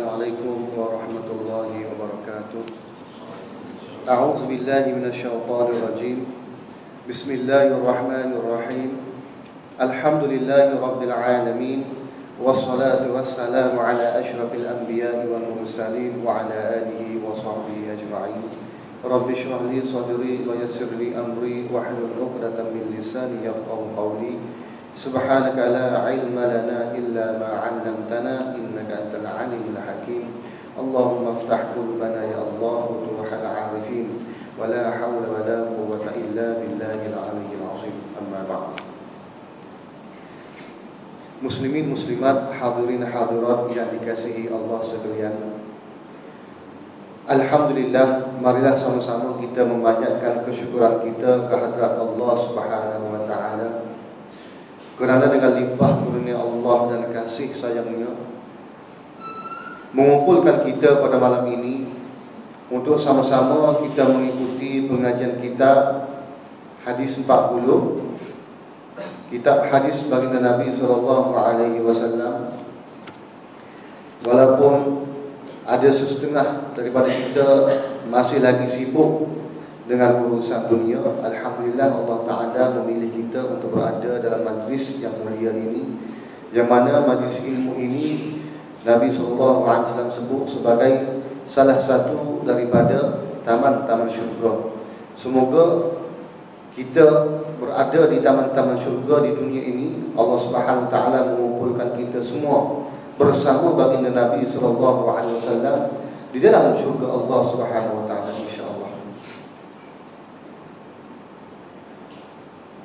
Assalamualaikum warahmatullahi wabarakatuh. A'udzu billahi minasyaitonir rajim. Bismillahirrahmanirrahim. Alhamdulillahi rabbil alamin. Wassalatu wassalamu ala asyrafil anbiya'i wal mursalin wa ala alihi wa sahbihi ajma'in. Rabbi shrah li sadri wa yassir li amri wahlul 'uqdatam min lisani yafqahu qawli. Subhanaka la ilma lana illa ma 'allamtana innaka antal alimul hakim. Allahumma iftah qulubana ya Allah futuhal 'arifin wa la hawla wa la quwwata illa billahil 'aliyyil 'azim. Amma ba'd. Muslimin muslimat, hadirin hadirat yang dikasihi Allah sekalian, alhamdulillah, marilah sama-sama kita memanjatkan kesyukuran kita ke hadirat Allah Subhanahu wa taala. Kerana dengan limpah karunia Allah dan kasih sayangnya mengumpulkan kita pada malam ini untuk sama-sama kita mengikuti pengajian kitab Hadis 40, kitab hadis baginda Nabi SAW. Walaupun ada setengah daripada kita masih lagi sibuk dengan urusan dunia, alhamdulillah Allah Ta'ala memilih kita untuk berada dalam majlis yang mulia ini, yang mana majlis ilmu ini Nabi SAW sebut sebagai salah satu daripada taman-taman syurga. Semoga kita berada di taman-taman syurga di dunia ini. Allah Subhanahu Wa Ta'ala mengumpulkan kita semua bersama baginda Nabi SAW di dalam syurga Allah Subhanahu Wa Ta'ala, insya-Allah.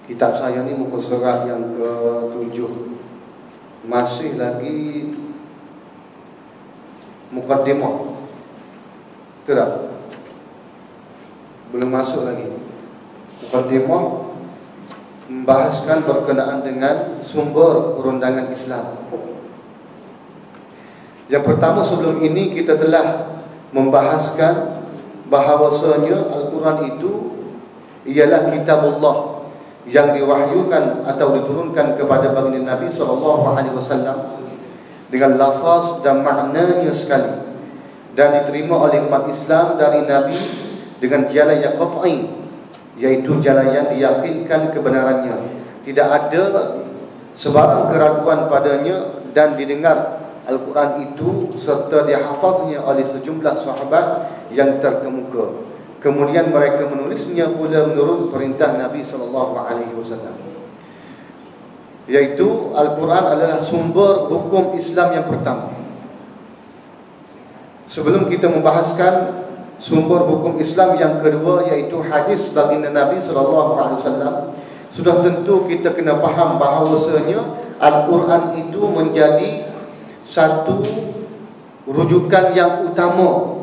Kitab saya ni muka surat yang ke-7, masih lagi mukaddimah. Betul tak? Belum masuk lagi. Mukaddimah membahaskan berkenaan dengan sumber perundangan Islam. Yang pertama, sebelum ini kita telah membahaskan bahawasanya Al-Quran itu ialah kitabullah yang diwahyukan atau diturunkan kepada baginda Nabi SAW dengan lafaz dan maknanya sekali, dan diterima oleh umat Islam dari Nabi dengan jalan yang qat'i, iaitu jalan yang diyakinkan kebenarannya, tidak ada sebarang keraguan padanya, dan didengar Al-Quran itu serta dihafaznya oleh sejumlah sahabat yang terkemuka. Kemudian mereka menulisnya pula menurut perintah Nabi SAW, iaitu Al-Quran adalah sumber hukum Islam yang pertama. Sebelum kita membahaskan sumber hukum Islam yang kedua, iaitu hadis baginda Nabi SAW, sudah tentu kita kena faham bahawasanya Al-Quran itu menjadi satu rujukan yang utama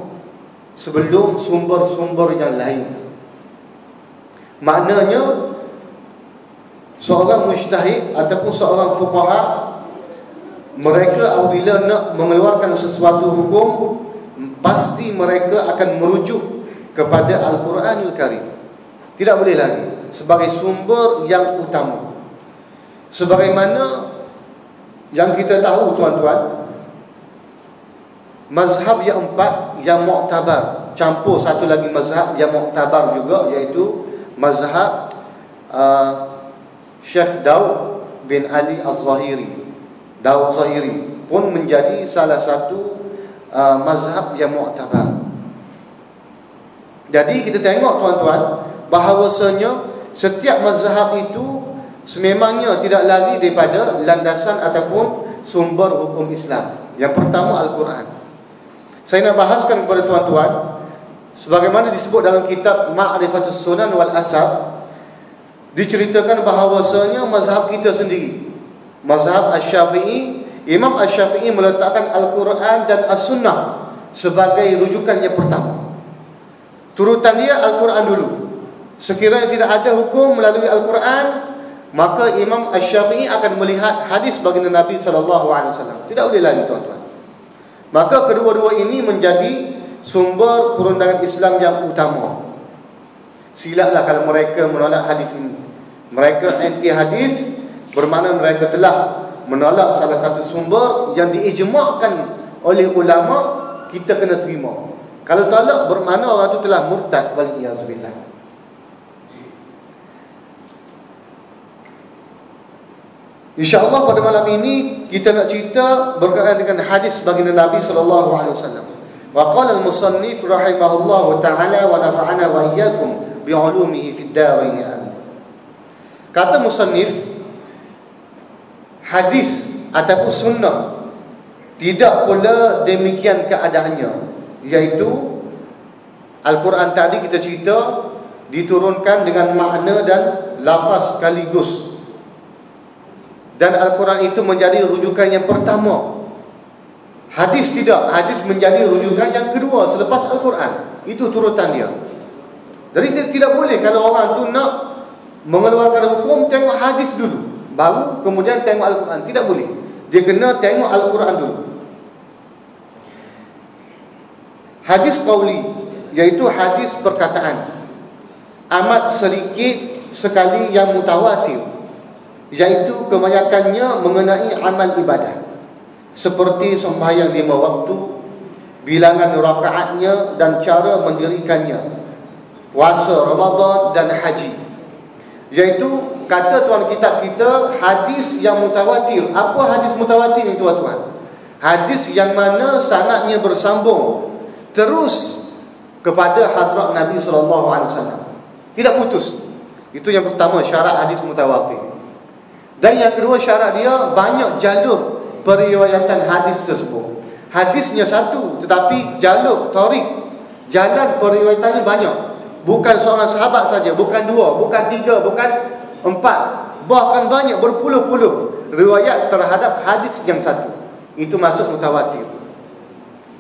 sebelum sumber-sumber yang lain. Maknanya seorang mujtahid ataupun seorang fuqaha, mereka apabila nak mengeluarkan sesuatu hukum, pasti mereka akan merujuk kepada Al-Quranul Karim. Tidak boleh lagi sebagai sumber yang utama. Sebagaimana yang kita tahu, tuan-tuan, mazhab yang empat yang muktabar, campur satu lagi mazhab yang muktabar juga, iaitu mazhab Syekh Daud bin Ali Az-Zahiri. Daud Zahiri pun menjadi salah satu mazhab yang muktabar. Jadi kita tengok, tuan-tuan, bahawasanya setiap mazhab itu sememangnya tidak lari daripada landasan ataupun sumber hukum Islam. Yang pertama, Al-Quran. Saya nak bahaskan kepada tuan-tuan, sebagaimana disebut dalam kitab Ma'rifatus Sunan wal Asab, diceritakan bahawasanya mazhab kita sendiri, mazhab Asy-Syafi'i, Imam Asy-Syafi'i meletakkan Al-Quran dan As-Sunnah sebagai rujukan yang pertama. Turutan dia Al-Quran dulu. Sekiranya tidak ada hukum melalui Al-Quran, maka Imam Asy-Syafi'i akan melihat hadis baginda Nabi SAW. Tidak boleh lagi, tuan-tuan. Maka kedua-dua ini menjadi sumber perundangan Islam yang utama. Silaplah kalau mereka menolak hadis ini. Mereka anti hadis, bermakna mereka telah menolak salah satu sumber yang diijma'kan oleh ulama, kita kena terima. Kalau tolak, bermakna orang tu telah murtad, waliyazbillah. InsyaAllah pada malam ini kita nak cerita berkaitan dengan hadis baginda Nabi SAW. Wa qala al-musannif rahimahullahu ta'ala wa nafa'ana wa iyyakum bi'ulumihi fid darain. Kata musannif, hadis ataupun sunnah tidak pula demikian keadaannya, iaitu Al-Quran tadi kita cerita diturunkan dengan makna dan lafaz sekaligus, dan Al-Quran itu menjadi rujukan yang pertama. Hadis tidak, hadis menjadi rujukan yang kedua selepas Al-Quran. Itu turutan dia. Jadi tidak boleh kalau orang tu nak mengeluarkan hukum, tengok hadis dulu, baru kemudian tengok Al-Quran. Tidak boleh. Dia kena tengok Al-Quran dulu. Hadis qauli, iaitu hadis perkataan, amat sedikit sekali yang mutawatir, iaitu kebanyakannya mengenai amal ibadah, seperti sembahyang 5 waktu, bilangan rakaatnya dan cara mendirikannya, puasa Ramadan dan haji. Iaitu kata tuan kitab kita, hadis yang mutawatir. Apa hadis mutawatir ni tuan-tuan? Hadis yang mana sanadnya bersambung terus kepada hadrat Nabi SAW, tidak putus. Itu yang pertama, syarat hadis mutawatir. Dan yang kedua, syarat dia banyak jalur periwayatan hadis tersebut. Hadisnya satu, tetapi jalur, tarik, jalan periwayatannya banyak. Bukan seorang sahabat saja, bukan 2, bukan 3, bukan 4, bahkan banyak, berpuluh-puluh riwayat terhadap hadis yang satu. Itu masuk mutawatir.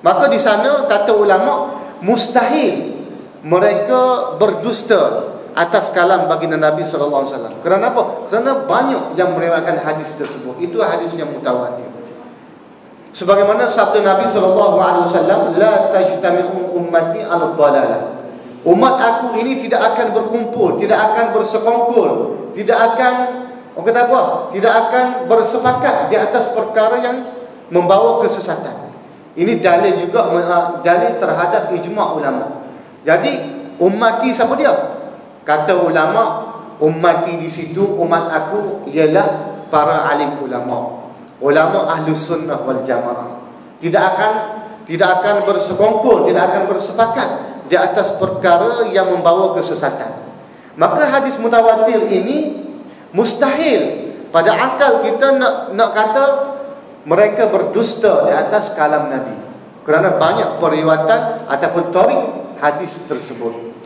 Maka di sana kata ulama, mustahil mereka berdusta atas kalam baginda Nabi SAW. Kerana apa? Kerana banyak yang meriwayatkan hadis tersebut. Itu hadis yang mutawatir. Sebagaimana sabda Nabi SAW, la tajtami'u ummati al-dhalalah. Umat aku ini tidak akan berkumpul, tidak akan bersekongkol, tidak akan, orang kata apa? Tidak akan bersepakat di atas perkara yang membawa kesesatan. Ini dalil juga, dalil terhadap ijma' ulama. Jadi ummati siapa dia? Kata ulama, ummati di situ, umat aku ialah para alim ulama, ulama ahlus sunnah wal jamaah. Tidak akan bersekongkol, tidak akan bersepakat di atas perkara yang membawa kesesatan. Maka hadis mutawatir ini mustahil pada akal kita nak kata mereka berdusta di atas kalam Nabi, kerana banyak periwayatan ataupun tarik hadis tersebut.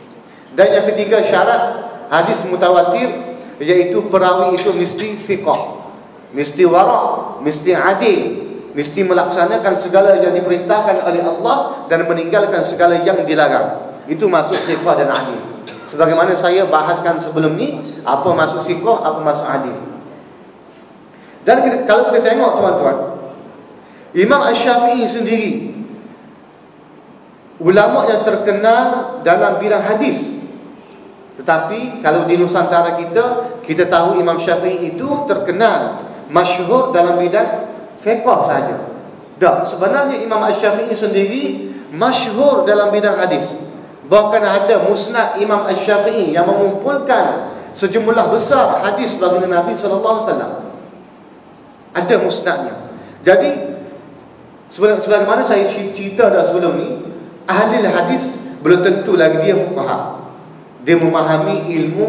Dan yang ketiga syarat hadis mutawatir, iaitu perawi itu mesti thiqah, mesti wara', mesti adil, mesti melaksanakan segala yang diperintahkan oleh Allah dan meninggalkan segala yang dilarang. Itu masuk thiqah dan adil. Sebagaimana saya bahaskan sebelum ni, apa masuk thiqah, apa masuk adil. Dan kalau kita tengok tuan-tuan, Imam Asy-Syafi'i sendiri ulama yang terkenal dalam bidang hadis. Tetapi kalau di Nusantara kita tahu Imam Syafi'i itu terkenal, masyhur dalam bidang fiqh saja. Dan sebenarnya Imam Asy-Syafi'i sendiri masyhur dalam bidang hadis. Bahkan ada musnad Imam Asy-Syafi'i yang mengumpulkan sejumlah besar hadis baginda Nabi SAW. Ada musnadnya. Jadi sebagaimana saya cerita dah sebelum ni, ahli hadis belum tentu lagi dia fuqaha. Dia memahami ilmu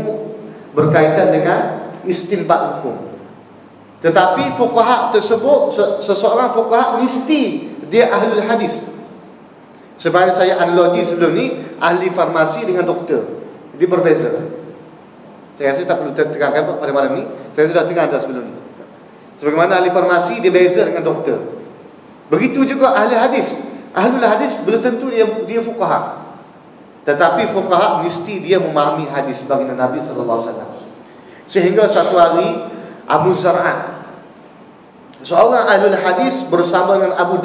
berkaitan dengan istinbat hukum. Tetapi fuqaha tersebut, seseorang fuqaha mesti dia ahli hadis. Sebab saya analogi sebelum ni, ahli farmasi dengan doktor, dia berbeza. Saya rasa tak perlu terangkan pada malam ni, saya sudah terangkan dah sebelum ni. Sebagaimana ahli farmasi dia beza dengan doktor, begitu juga ahli hadis. Ahli hadis belum tentu dia fuqaha. Tetapi fuqaha mesti dia memahami hadis baginda Nabi SAW. Sehingga satu hari Abu Zar'ah, seorang ahli hadis bersama dengan Abu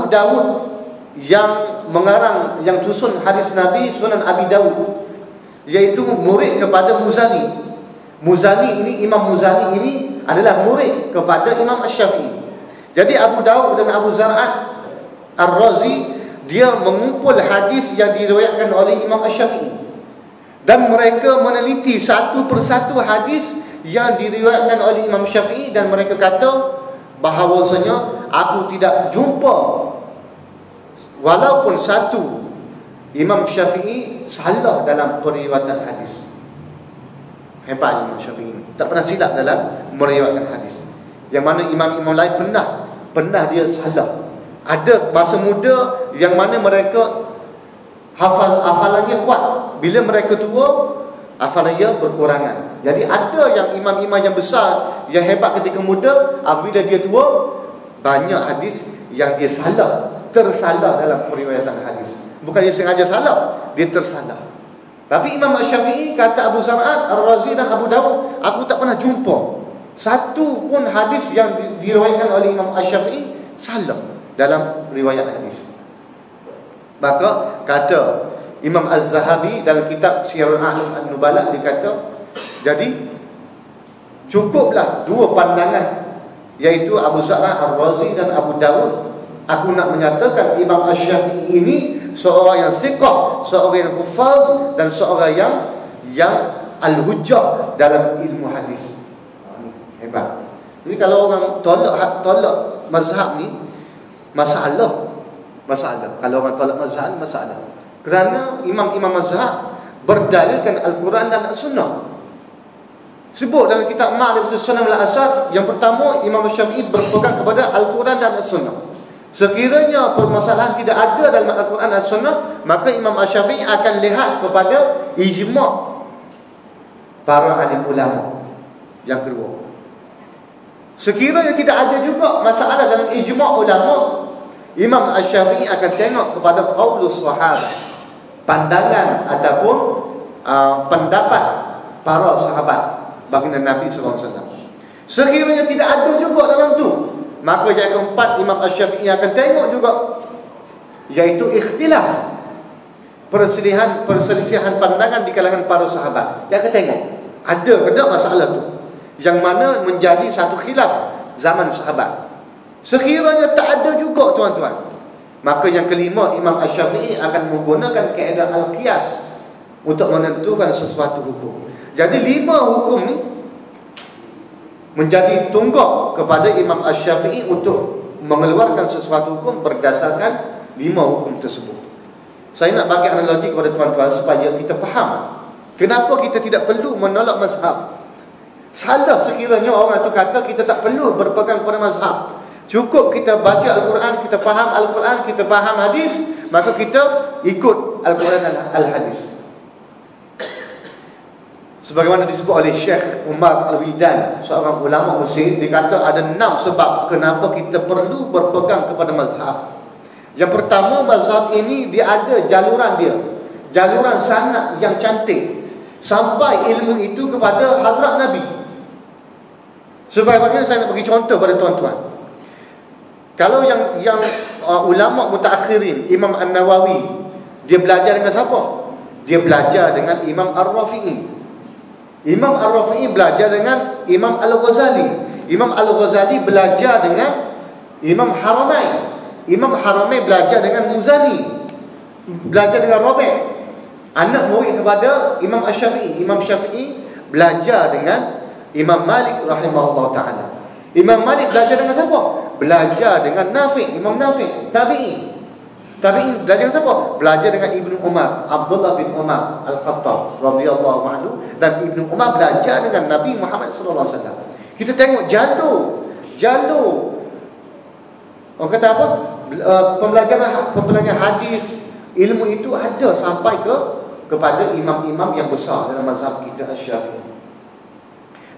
Dawud yang mengarang, yang susun hadis Nabi, Sunan Abi Dawud, iaitu murid kepada Muzani ini, Imam Muzani ini adalah murid kepada Imam Asy-Syafi'i. Jadi Abu Daud dan Abu Zar'at Ar-Razi, dia mengumpul hadis yang diriwayatkan oleh Imam Asy-Syafi'i, dan mereka meneliti satu persatu hadis yang diriwayatkan oleh Imam Syafi'i, dan mereka kata bahawasanya aku tidak jumpa walaupun satu Imam Syafi'i salah dalam periwayatan hadis. Hebat Imam Syafi'i, tak pernah silap dalam meriwayatkan hadis. Yang mana imam-imam lain pernah dia salah. Ada masa muda yang mana mereka hafalannya kuat, bila mereka tua hafalannya berkurangan. Jadi ada yang imam-imam yang besar, yang hebat ketika muda, apabila dia tua, banyak hadis yang dia tersalah dalam periwayatan hadis. Bukan dia sengaja salah, dia tersalah. Tapi Imam Asy-Syafi'i, kata Abu Zar'at Ar-Razi dan Abu Dawud, aku tak pernah jumpa satu pun hadis yang diriwayatkan oleh Imam Asy-Syafi'i salah dalam riwayat hadis. Maka kata Imam Az-Zahabi dalam kitab Syiarul A'lam An-Nubala, dia kata, jadi cukuplah dua pandangan, iaitu Abu Zar'at Ar-Razi dan Abu Dawud. Aku nak menyatakan Imam Asy-Syafi'i ini seorang yang siqah, seorang yang hufaz, dan seorang yang al-hujjah dalam ilmu hadis. Hebat. Jadi kalau orang tolak mazhab ni, masalah. Kalau orang tolak mazhab, masalah. Kerana imam-imam mazhab berdalilkan Al-Quran dan As-Sunnah. Sebut dalam kitab Ma'rifatus Sunnah wal Athar, yang pertama Imam Syafi'i berpegang kepada Al-Quran dan As-Sunnah. Sekiranya permasalahan tidak ada dalam Al-Quran dan As-Sunnah, maka Imam Asy-Syafi'i akan lihat kepada ijma' para alim ulama. Yang kedua, sekiranya tidak ada juga masalah dalam ijma' ulama, Imam Asy-Syafi'i akan tengok kepada qaulus sahabat, pandangan ataupun pendapat para sahabat baginda Nabi SAW. Sekiranya tidak ada juga dalam tu, maka yang keempat Imam Asy-Syafi'i akan tengok juga, iaitu ikhtilaf, perselisihan pandangan di kalangan para sahabat. Dia akan tengok ada ke tak masalah tu yang mana menjadi satu khilaf zaman sahabat. Sekiranya tak ada juga, tuan-tuan, maka yang kelima Imam Asy-Syafi'i akan menggunakan kaedah al-qiyas untuk menentukan sesuatu hukum. Jadi 5 hukum ni menjadi tunggak kepada Imam Asy-Syafi'i untuk mengeluarkan sesuatu hukum berdasarkan 5 hukum tersebut. Saya nak bagi analogi kepada tuan-tuan supaya kita faham kenapa kita tidak perlu menolak mazhab. Salah sekiranya orang tu kata kita tak perlu berpegang kepada mazhab. Cukup kita baca Al-Quran, kita faham Al-Quran, kita faham hadis, maka kita ikut Al-Quran dan Al-Hadis. Sebagaimana disebut oleh Syekh Umar Al-Wildan, seorang ulama Mesir, dia kata ada 6 sebab kenapa kita perlu berpegang kepada mazhab. Yang pertama, mazhab ini dia ada jaluran dia, jaluran sanad yang cantik, sampai ilmu itu kepada hadrat Nabi. Sebagaimana saya nak bagi contoh pada tuan-tuan. Kalau yang ulama mutaakhirin, Imam An-Nawawi, dia belajar dengan siapa? Dia belajar dengan Imam Ar-Rafi'i. Imam Ar-Rafi'i belajar dengan Imam Al-Ghazali. Imam Al-Ghazali belajar dengan Imam Haramain. Imam Haramain belajar dengan Muzani, belajar dengan Rabi', anak murid kepada Imam Asy-Syafi'i. Imam Syafi'i belajar dengan Imam Malik rahimahullah ta'ala. Imam Malik belajar dengan siapa? Belajar dengan Nafi', Imam Nafi', tabi'i. Tabi'i belajar dengan siapa? Belajar dengan Ibnu Umar, Abdullah bin Umar Al-Khattab radhiyallahu anhu, dan Ibnu Umar belajar dengan Nabi Muhammad sallallahu alaihi wasallam. Kita tengok jalur. Orang kata apa? Pembelajaran hadis, ilmu itu ada sampai kepada imam-imam yang besar dalam mazhab kita Asy-Syafi'i.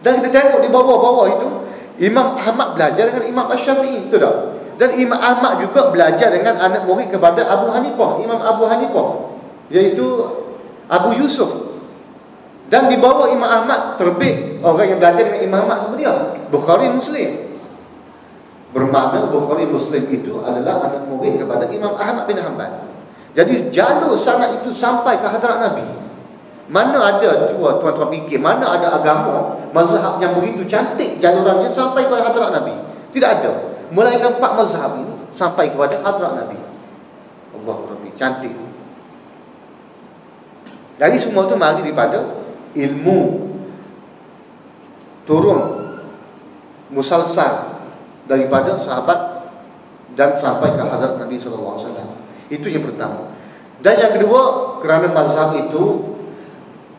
Dan kita tengok di bawah-bawah itu, Imam Ahmad belajar dengan Imam Asy-Syafi'i, betul tak? Dan Imam Ahmad juga belajar dengan anak murid kepada Abu Hanifah, Imam Abu Hanifah, iaitu Abu Yusuf. Dan di bawah Imam Ahmad terbit orang yang belajar dengan Imam Ahmad sama dia, Bukhari, Muslim. Bermakna Bukhari, Muslim itu adalah anak murid kepada Imam Ahmad bin Hanbal. Jadi jalur sanad itu sampai ke hadrat Nabi. Mana ada, cuba tuan-tuan fikir, mana ada agama mazhab yang begitu cantik jalurannya sampai ke hadrat Nabi? Tidak ada. melainkan 4 mazhab ini sampai kepada hadrat Nabi. Allahu Rabbi, cantik. Dari semua tu mari daripada ilmu turun musalsal daripada sahabat dan sampai ke hadrat Nabi sallallahu alaihi wasallam. Itu yang pertama. Dan yang kedua, kerana mazhab itu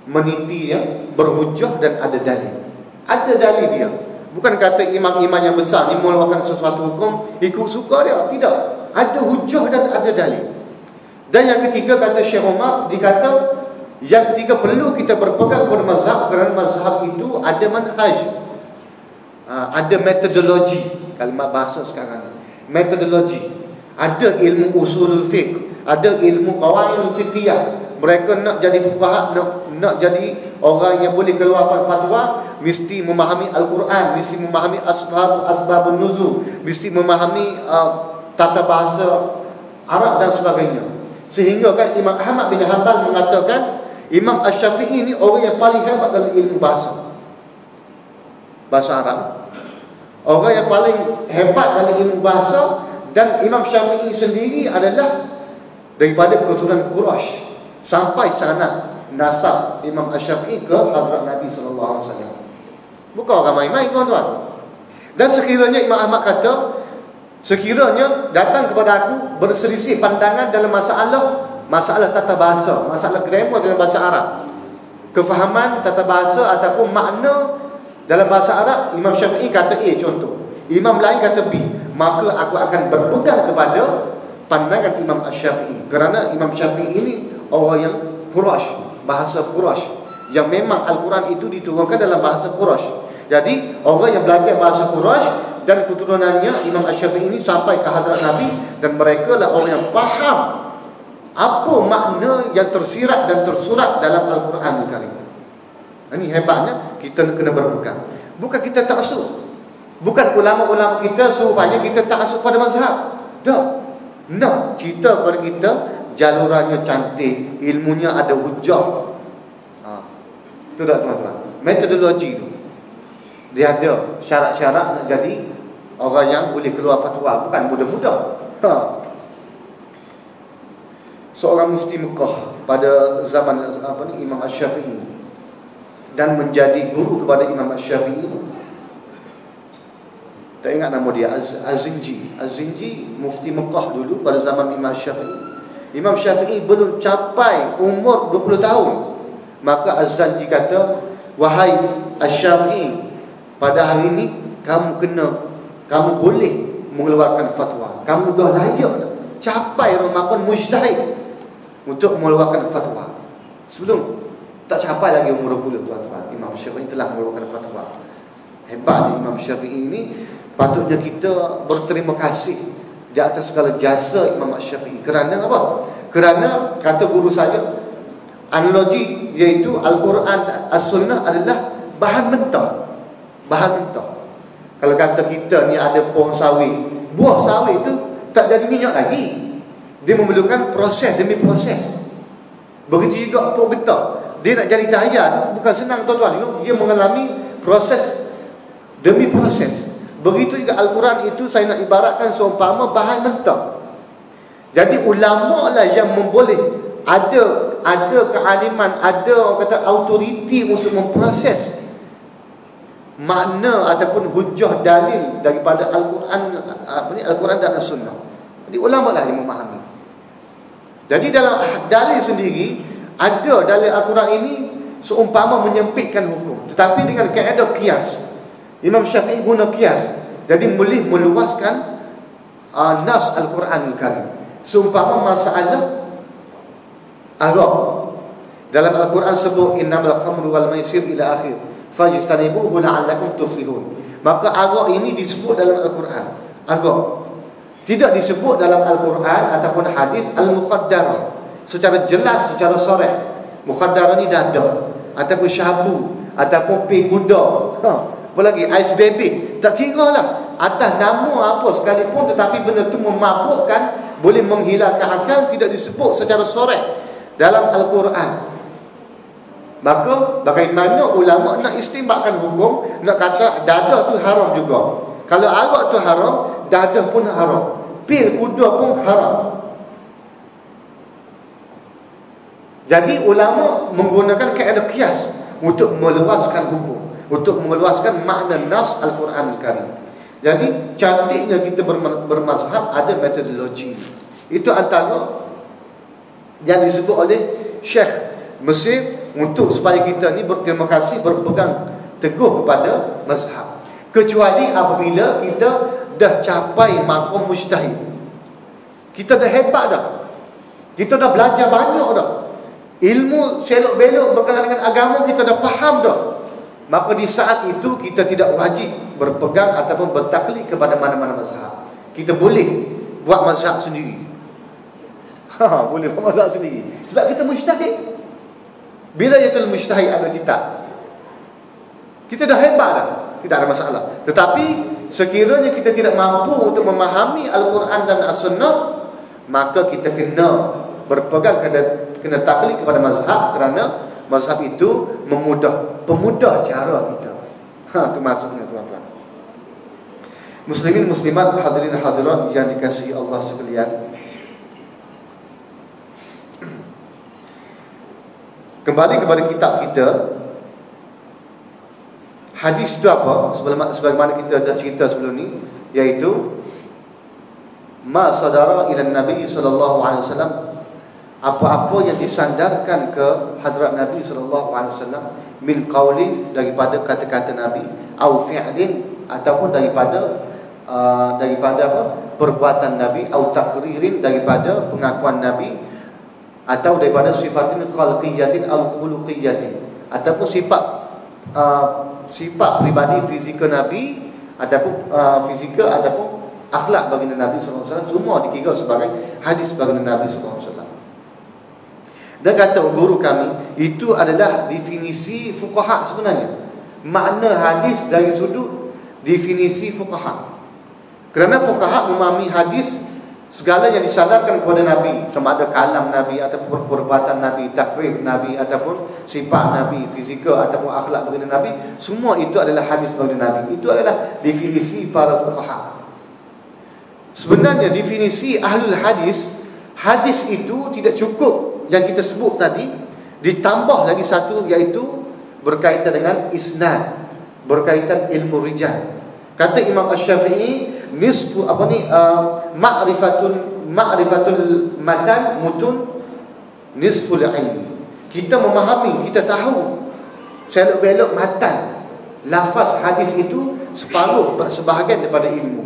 meniti ya, berhujjah dan ada dalil. Ada dalil dia. Bukan kata imam-imam yang besar ni mengeluarkan sesuatu hukum ikut suka dia. Tidak. Ada hujjah dan ada dalil. Dan yang ketiga, kata Syekh Umar, dikata yang ketiga perlu kita berpegang kepada mazhab kerana mazhab itu ada manhaj, ada metodologi. Kalimat bahasa sekarang ni, metodologi. Ada ilmu usulul fiqh, ada ilmu qawaidul fiqhiyah. Mereka nak jadi fuqaha, nak jadi orang yang boleh keluarkan fatwa, mesti memahami Al-Quran, mesti memahami asbabun nuzul, mesti memahami tata bahasa Arab dan sebagainya. Sehingga kan Imam Ahmad bin Hanbal mengatakan Imam Asy-Syafi'i ni orang yang paling hebat dalam ilmu bahasa Arab. Orang yang paling hebat dalam ilmu bahasa. Dan Imam Syafi'i sendiri adalah daripada keturunan Quraisy, sampai sanad nasab Imam Asy-Syafi'i ke hadrat Nabi sallallahu alaihi wasallam. Bukan orang main-main, tuan-tuan. Dan sekiranya Imam Ahmad kata, sekiranya datang kepada aku berselisih pandangan dalam masalah tata bahasa, masalah grammar dalam bahasa Arab, kefahaman tata bahasa ataupun makna dalam bahasa Arab, Imam Syafi'i kata A contoh, imam lain kata B, maka aku akan berpegang kepada pandangan Imam Asy-Syafi'i. Kerana Imam Syafi'i ini orang yang Quraisy, bahasa Quraisy, yang memang Al-Quran itu diturunkan dalam bahasa Quraisy. Jadi orang yang belajar bahasa Quraisy dan keturunannya Imam Asy-Syafi'i ini sampai ke hadrat Nabi, dan mereka lah orang yang faham apa makna yang tersirat dan tersurat dalam Al-Quran Al-Karim. Ini hebatnya, kita kena berpegang. Bukan kita taksub. Bukan ulama-ulama kita supaya kita taksub pada mazhab. Tak. Nak cerita kepada kita jalurannya cantik, ilmunya ada hujah. Itu tak, tuan-tuan. Metodologi tu, dia ada syarat-syarat nak jadi orang yang boleh keluar fatwa. Bukan mudah-mudah. Seorang mufti Mekah pada zaman Imam Asy-Syafi'i, dan menjadi guru kepada Imam Asy-Syafi'i. Tak ingat nama dia, Az-Zinji, mufti Mekah dulu pada zaman Imam Asy-Syafi'i. Imam Syafi'i belum capai umur 20 tahun. Maka Az-Zinji kata, wahai Asy-Syafi'i, pada hari ini kamu boleh mengeluarkan fatwa. Kamu dah layak dah capai ramakan mujtahid untuk mengeluarkan fatwa. Sebelum tak capai lagi umur 20, tuan-tuan, Imam Syafi'i telah mengeluarkan fatwa. Hebat Imam Syafi'i ini. Patutnya kita berterima kasih di atas segala jasa Imam Syafi'i. Kerana apa? Kerana kata guru saya, analogi iaitu Al-Quran, As-Sunnah adalah bahan mentah. Bahan mentah. Kalau kata kita ni ada pohon sawit, buah sawit itu tak jadi minyak lagi. Dia memerlukan proses demi proses. Begitu juga pokok getah. Dia nak jadi dahaya tu bukan senang, tuan-tuan. Dia mengalami proses demi proses. Begitu juga Al-Quran itu saya nak ibaratkan seumpama bahan mentah. Jadi ulama lah yang memboleh ada kealiman, ada orang kata autoriti untuk memproses makna ataupun hujah dalil daripada Al-Quran dan As-Sunnah. Jadi ulama lah yang memahami. Jadi dalam dalil sendiri, ada dalil Al-Quran ini seumpama menyempitkan hukum, tetapi dengan kaedah qiyas. Imam Syafi'i guna qiyas, jadi boleh meluaskan nas Al-Quran Al-Karim. Seumpama masalah arak, dalam Al-Quran sebut innamal khamru wal maisir ila akhir fajtanibuhu la'allakum tuflihun. Maka arak ini disebut dalam Al-Quran. Arak tidak disebut dalam Al-Quran ataupun hadis al-muqaddarah secara jelas, secara soreh. Muqaddarah ni dada ataupun syabu ataupun pi kuda, apa lagi, ais baby, tak kira lah atas nama apa sekalipun, tetapi benda tu memabukkan, boleh menghilangkan akal, tidak disebut secara soreh dalam Al-Quran. Maka bagaimana ulama nak istinbatkan hukum, nak kata dada tu haram juga. Kalau arak tu haram, dadah pun haram. Pil kuda pun haram. Jadi ulama menggunakan kaedah qiyas untuk meluaskan hukum, untuk meluaskan makna nas Al-Quran Al-Karim. Jadi cantiknya kita bermazhab ada metodologi. Itu antara yang disebut oleh Syekh Mesir untuk supaya kita ni berterima kasih, berpegang teguh kepada mazhab. Kecuali apabila kita dah capai maqam mujtahid. Kita dah hebat dah. Kita dah belajar banyak dah. Ilmu selok-belok berkenaan dengan agama kita dah faham dah. Maka di saat itu kita tidak wajib berpegang ataupun bertaklid kepada mana-mana mazhab. Kita boleh buat mazhab sendiri. Boleh buat mazhab sendiri. Sebab kita mujtahid. Bila yatul mujtahid ada kita dah hebat dah. Tidak ada masalah. Tetapi sekiranya kita tidak mampu untuk memahami Al-Quran dan As-Sunnah, maka kita kena berpegang, kena taklid kepada mazhab, kerana mazhab itu pemudah cara kita. Itu maksudnya tuan-tuan. Muslimin muslimat, hadirin hadirat yang dikasihi Allah sekalian. Kembali kepada kitab kita. Hadis itu apa? Sebagaimana kita dah cerita sebelum ni, iaitu ma sadara ila Nabi sallallahu alaihi wasallam, apa-apa yang disandarkan ke hadrat Nabi sallallahu alaihi wasallam, min qaulin, daripada kata-kata Nabi, au fi'lin, ataupun daripada apa? Perbuatan Nabi, au taqririn, daripada pengakuan Nabi, atau daripada sifatin khalqiyatin au khuluqiyatin, ataupun sifat peribadi fizikal Nabi, ataupun fizikal ataupun akhlak baginda Nabi sallallahu alaihi wasallam, semua dikira sebagai hadis baginda Nabi sallallahu alaihi wasallam. Dan kata guru kami, itu adalah definisi fuqaha sebenarnya. Makna hadis dari sudut definisi fuqaha. Kerana fuqaha memahami hadis segala yang disandarkan kepada Nabi, sama ada kalam Nabi ataupun perbuatan Nabi, takrif Nabi ataupun sifat Nabi, fizikal ataupun akhlak baginda Nabi, semua itu adalah hadis baginda Nabi. Itu adalah definisi para fuqaha. Sebenarnya definisi ahlul hadis, hadis itu tidak cukup yang kita sebut tadi, ditambah lagi satu, iaitu berkaitan dengan isnad, berkaitan ilmu rijal. Kata Imam Asy-Syafi'i, nisfu ma'rifatul matan mutun nisful ilmi. Kita memahami, kita tahu selok-belok matan, lafaz hadis itu sebahagian daripada ilmu.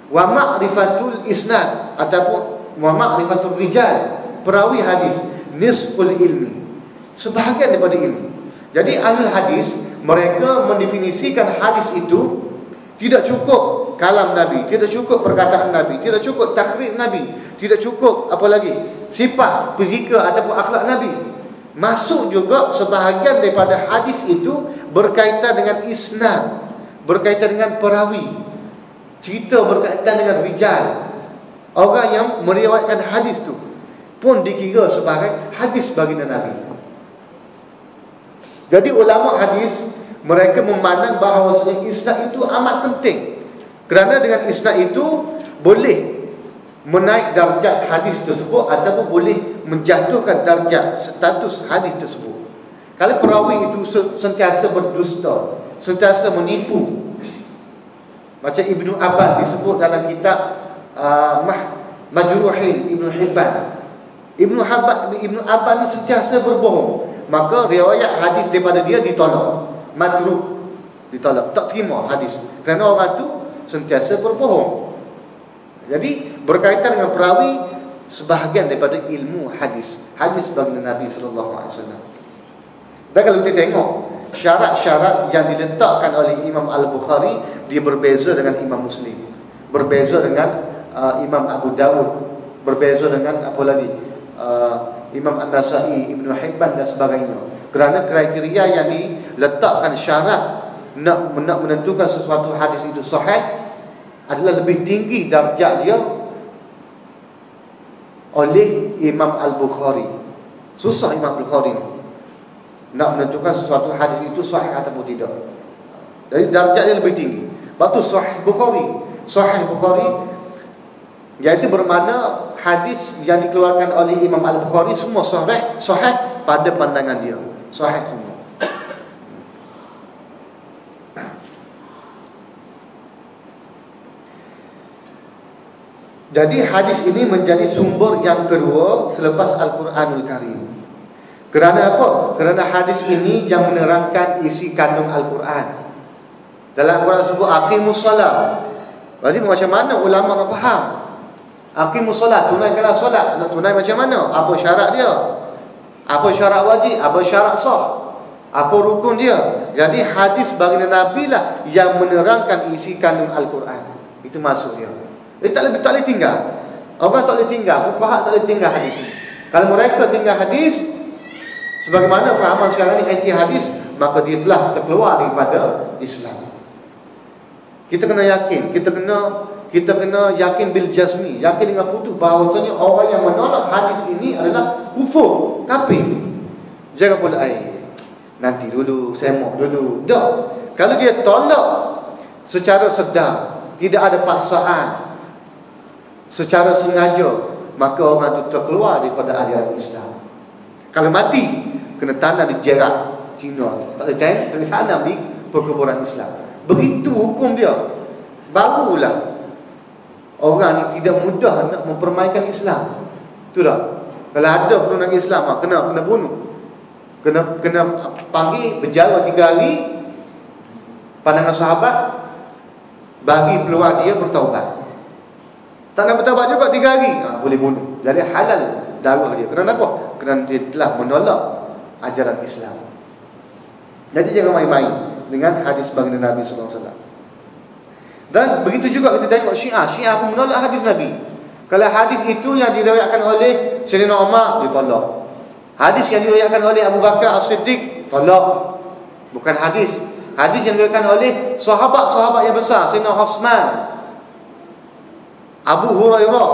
Wa ma'rifatul isnad, ataupun wa ma'rifatul rijal, perawi hadis, nisful ilmi, sebahagian daripada ilmu. Jadi ahlul hadis, mereka mendefinisikan hadis itu tidak cukup kalam Nabi, tidak cukup perkataan Nabi, tidak cukup takrif Nabi, tidak cukup apa lagi, sifat fizikal ataupun akhlak Nabi. Masuk juga sebahagian daripada hadis itu berkaitan dengan isnad, berkaitan dengan perawi, cerita berkaitan dengan rijal, orang yang meriwayatkan hadis tu pun dikira sebagai hadis baginda Nabi. Jadi ulama hadis, mereka memandang bahawa isnad itu amat penting. Kerana dengan isnad itu boleh menaik darjat hadis tersebut ataupun boleh menjatuhkan darjat status hadis tersebut. Kalau perawi itu sentiasa berdusta, sentiasa menipu, macam Ibnu Abban disebut dalam kitab Majruhin Ibnu Hibban. Ibnu Abban ni sentiasa berbohong, maka riwayat hadis daripada dia ditolak, matruk, ditolak, tak terima hadis, kerana orang tu sentiasa berbohong. Jadi berkaitan dengan perawi, sebahagian daripada ilmu hadis baginda Nabi sallallahu alaihi wasallam. Dan kalau kita tengok syarat-syarat yang diletakkan oleh Imam Al-Bukhari, dia berbeza dengan Imam Muslim, berbeza dengan Imam Abu Dawud, berbeza dengan apa lagi, Imam An-Nasa'i, Ibnu Hibban dan sebagainya. Kerana kriteria yang diletakkan, syarat nak menentukan sesuatu hadis itu sahih adalah lebih tinggi darjat dia oleh Imam Al-Bukhari. Susah Imam Al-Bukhari nak menentukan sesuatu hadis itu sahih ataupun tidak. Jadi darjat dia lebih tinggi. Sebab tu Sahih Bukhari Sahih Bukhari, iaitu bermakna hadis yang dikeluarkan oleh Imam Al-Bukhari semua sahih pada pandangan dia. Sahih semua. Jadi hadis ini menjadi sumber yang kedua selepas Al-Quranul Karim. Kerana apa? Kerana hadis ini yang menerangkan isi kandung Al-Quran. Dalam Quran sebut aqimus solat. Jadi macam mana ulama nak faham? Aqimus solat, tunaikanlah solat. Nak tunai macam mana? Apa syarat dia? Apa syarat wajib? Apa syarat sah? Apa rukun dia? Jadi hadis baginda Nabi lah yang menerangkan isi kandung Al-Quran. Itu maksud dia. Dia tak boleh tinggal. Orang tak boleh tinggal, fuqaha tak boleh tinggal hadis ni. Kalau mereka tinggal hadis sebagaimana fahaman sekarang ni anti hadis, maka dia telah terkeluar daripada Islam. Kita kena yakin, kita kena yakin bil jazmi, yakin dengan putus bahawasanya orang yang menolak hadis ini adalah kufur, kafir. Jangan pula nanti dulu, semok dulu. Tak. Kalau dia tolak secara sedar, tidak ada paksaan, secara sengaja, maka orang itu terkeluar daripada ajaran Islam. Kalau mati, kena tanam di jerak Cina, tak boleh tanam di perkuburan Islam. Begitu hukum dia. Barulah orang ni tidak mudah nak mempermainkan Islam. Betul tak? Kalau ada penurunan Islam, kena bunuh. Kena panggil berjara 3 hari. Pandangan sahabat bagi peluang dia bertaubat. Tak nak bertaubat juga 3 hari, boleh bunuh. Jadi halal darah dia. Kerana apa? Kerana dia telah menolak ajaran Islam. Jadi jangan main-main dengan hadis baginda Nabi SAW. Dan begitu juga kita tengok Syiah pun menolak hadis Nabi. Kalau hadis itu yang diriwayatkan oleh Sayyidina Umar, dia tolak. Hadis yang diriwayatkan oleh Abu Bakar As-Siddiq, tolak. Bukan hadis yang diriwayatkan oleh sahabat-sahabat yang besar, Sayyidina Utsman, Abu Hurairah,